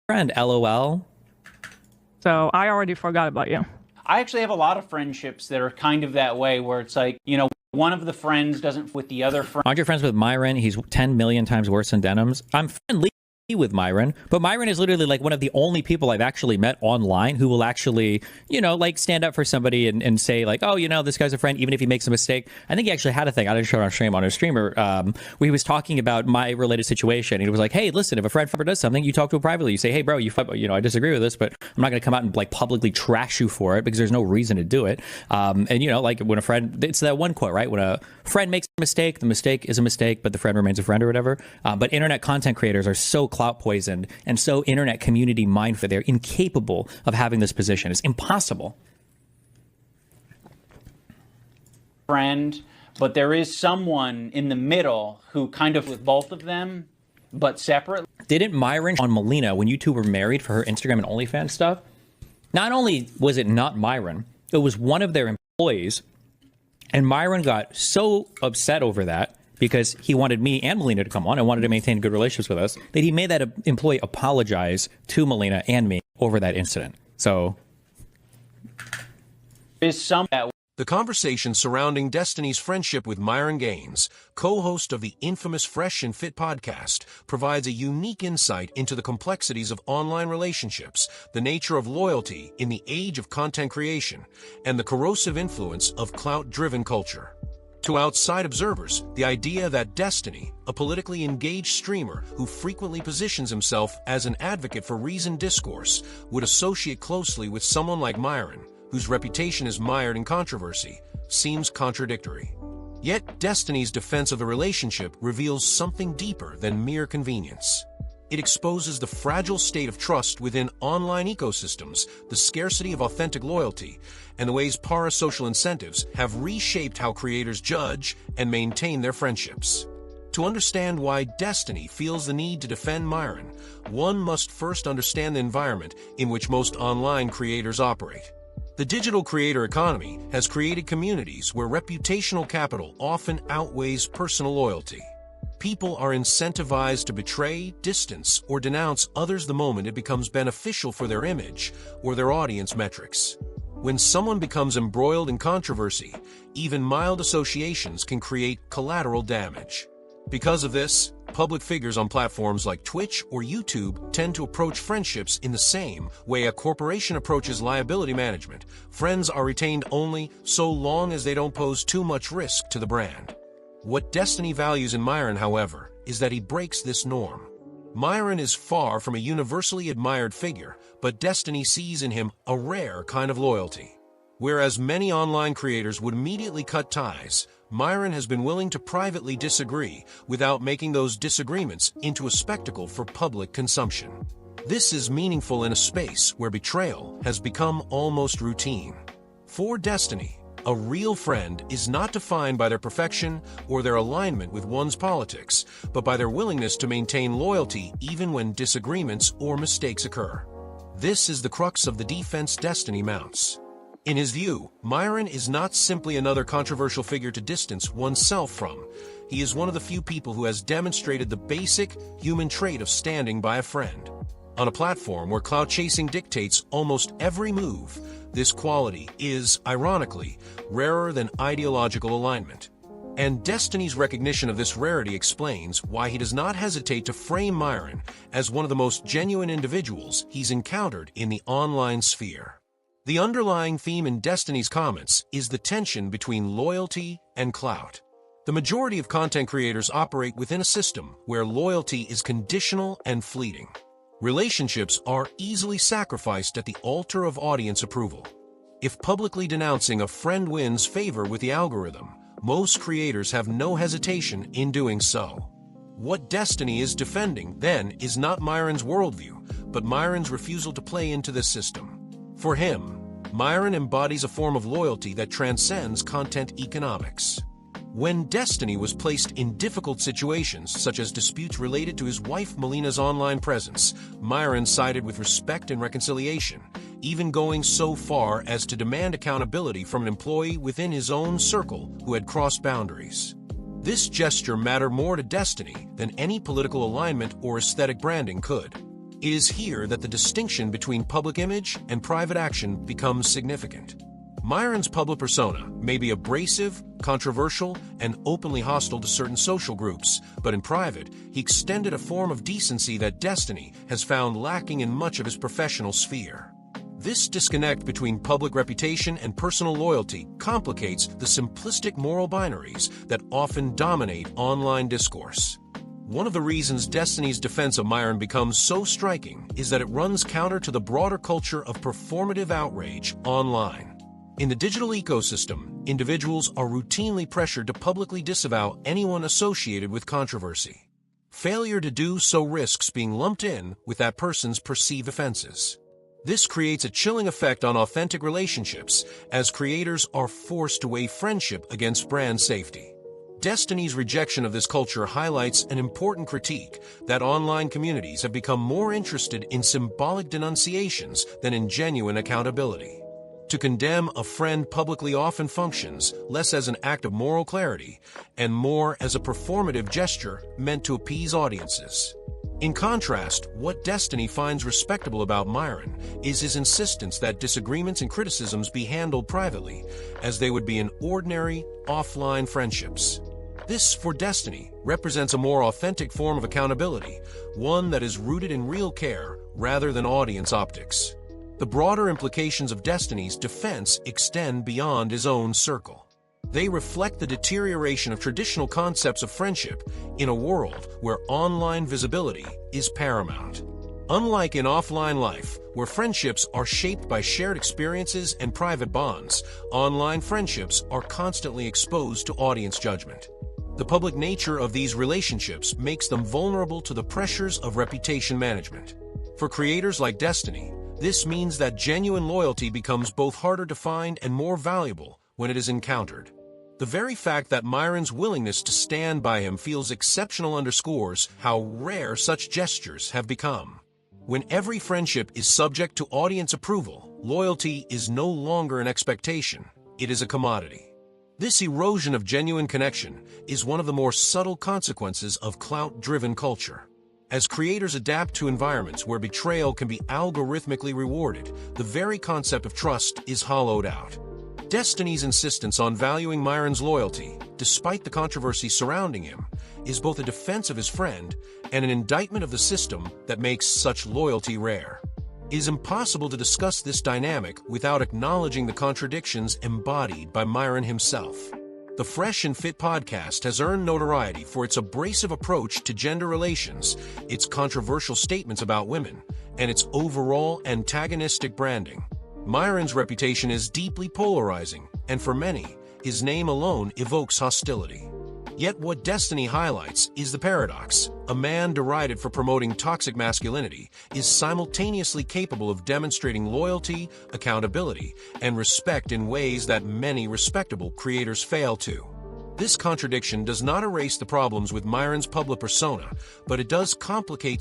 friend, LOL. So I already forgot about you. I actually have a lot of friendships that are kind of that way, where it's like, you know, one of the friends doesn't with the other friend. Aren't you friends with Myron? He's 10 million times worse than Denims. I'm friendly with Myron, but Myron is literally like one of the only people I've actually met online who will actually, you know, like stand up for somebody and say like, oh, you know, this guy's a friend, even if he makes a mistake. I think he actually had a thing. I didn't show it on stream on his streamer, where he was talking about my related situation. He was like, hey, listen, if a friend does something, you talk to him privately. You say, hey, bro, you know, I disagree with this, but I'm not going to come out and like publicly trash you for it because there's no reason to do it. And you know, like when a friend, it's that one quote, right? When a friend makes a mistake, the mistake is a mistake, but the friend remains a friend or whatever. But internet content creators are so clout poisoned and so internet community mindful. They're incapable of having this position. It's impossible. Friend, but there is someone in the middle who kind of with both of them, but separate. Didn't Myron on Melina, when you two were married for her Instagram and OnlyFans stuff, not only was it not Myron, it was one of their employees, and Myron got so upset over that because he wanted me and Melina to come on and wanted to maintain good relationships with us, that he made that employee apologize to Melina and me over that incident. So, Is some that The conversation surrounding Destiny's friendship with Myron Gaines, co-host of the infamous Fresh and Fit podcast, provides a unique insight into the complexities of online relationships, the nature of loyalty in the age of content creation, and the corrosive influence of clout-driven culture. To outside observers, the idea that Destiny, a politically engaged streamer who frequently positions himself as an advocate for reasoned discourse, would associate closely with someone like Myron, whose reputation is mired in controversy, seems contradictory. Yet Destiny's defense of the relationship reveals something deeper than mere convenience. It exposes the fragile state of trust within online ecosystems, the scarcity of authentic loyalty, and the ways parasocial incentives have reshaped how creators judge and maintain their friendships. To understand why Destiny feels the need to defend Myron, one must first understand the environment in which most online creators operate. The digital creator economy has created communities where reputational capital often outweighs personal loyalty. People are incentivized to betray, distance, or denounce others the moment it becomes beneficial for their image or their audience metrics. When someone becomes embroiled in controversy, even mild associations can create collateral damage. Because of this, public figures on platforms like Twitch or YouTube tend to approach friendships in the same way a corporation approaches liability management. Friends are retained only so long as they don't pose too much risk to the brand. What Destiny values in Myron, however, is that he breaks this norm. Myron is far from a universally admired figure, but Destiny sees in him a rare kind of loyalty. Whereas many online creators would immediately cut ties, Myron has been willing to privately disagree without making those disagreements into a spectacle for public consumption. This is meaningful in a space where betrayal has become almost routine. For Destiny, a real friend is not defined by their perfection or their alignment with one's politics, but by their willingness to maintain loyalty even when disagreements or mistakes occur. This is the crux of the defense Destiny mounts. In his view, Myron is not simply another controversial figure to distance oneself from. He is one of the few people who has demonstrated the basic human trait of standing by a friend. On a platform where clout chasing dictates almost every move, this quality is, ironically, rarer than ideological alignment. And Destiny's recognition of this rarity explains why he does not hesitate to frame Myron as one of the most genuine individuals he's encountered in the online sphere. The underlying theme in Destiny's comments is the tension between loyalty and clout. The majority of content creators operate within a system where loyalty is conditional and fleeting. Relationships are easily sacrificed at the altar of audience approval. If publicly denouncing a friend wins favor with the algorithm, most creators have no hesitation in doing so. What Destiny is defending, then, is not Myron's worldview, but Myron's refusal to play into this system. For him, Myron embodies a form of loyalty that transcends content economics. When Destiny was placed in difficult situations, such as disputes related to his wife Melina's online presence, Myron sided with respect and reconciliation, even going so far as to demand accountability from an employee within his own circle who had crossed boundaries. This gesture mattered more to Destiny than any political alignment or aesthetic branding could. It is here that the distinction between public image and private action becomes significant. Myron's public persona may be abrasive, controversial, and openly hostile to certain social groups, but in private, he extended a form of decency that Destiny has found lacking in much of his professional sphere. This disconnect between public reputation and personal loyalty complicates the simplistic moral binaries that often dominate online discourse. One of the reasons Destiny's defense of Myron becomes so striking is that it runs counter to the broader culture of performative outrage online. In the digital ecosystem, individuals are routinely pressured to publicly disavow anyone associated with controversy. Failure to do so risks being lumped in with that person's perceived offenses. This creates a chilling effect on authentic relationships, as creators are forced to weigh friendship against brand safety. Destiny's rejection of this culture highlights an important critique that online communities have become more interested in symbolic denunciations than in genuine accountability. To condemn a friend publicly often functions less as an act of moral clarity and more as a performative gesture meant to appease audiences. In contrast, what Destiny finds respectable about Myron is his insistence that disagreements and criticisms be handled privately, as they would be in ordinary, offline friendships. This, for Destiny, represents a more authentic form of accountability, one that is rooted in real care rather than audience optics. The broader implications of Destiny's defense extend beyond his own circle. They reflect the deterioration of traditional concepts of friendship in a world where online visibility is paramount. Unlike in offline life, where friendships are shaped by shared experiences and private bonds, online friendships are constantly exposed to audience judgment. The public nature of these relationships makes them vulnerable to the pressures of reputation management. For creators like Destiny, this means that genuine loyalty becomes both harder to find and more valuable when it is encountered. The very fact that Myron's willingness to stand by him feels exceptional underscores how rare such gestures have become. When every friendship is subject to audience approval, loyalty is no longer an expectation, it is a commodity. This erosion of genuine connection is one of the more subtle consequences of clout-driven culture. As creators adapt to environments where betrayal can be algorithmically rewarded, the very concept of trust is hollowed out. Destiny's insistence on valuing Myron's loyalty, despite the controversy surrounding him, is both a defense of his friend and an indictment of the system that makes such loyalty rare. It is impossible to discuss this dynamic without acknowledging the contradictions embodied by Myron himself. The Fresh and Fit podcast has earned notoriety for its abrasive approach to gender relations, its controversial statements about women, and its overall antagonistic branding. Myron's reputation is deeply polarizing, and for many, his name alone evokes hostility. Yet what Destiny highlights is the paradox. A man derided for promoting toxic masculinity is simultaneously capable of demonstrating loyalty, accountability, and respect in ways that many respectable creators fail to. This contradiction does not erase the problems with Myron's public persona, but it does complicate